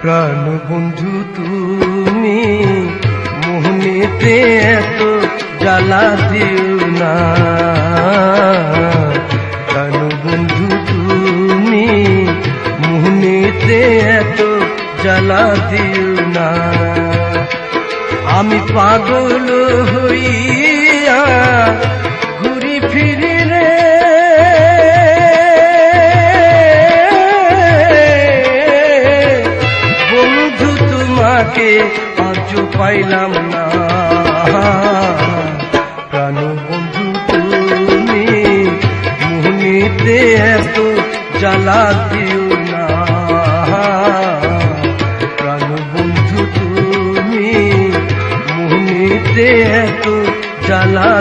প্রাণ বন্ধু তুমি মোহনেতে এত জ্বালা দিও না, প্রাণ বন্ধু তুমি মোহনেতে এত জ্বালা দিও না। আমি পাগল হইয়া ঘুরি ফিরি রে বন্ধু, তোমাকে আজ পাইলাম না। প্রাণ বন্ধু তুমি মোহনীতে এত জ্বালা দিও না, প্রাণ বন্ধু তুমি মোহনীতে এত জ্বালা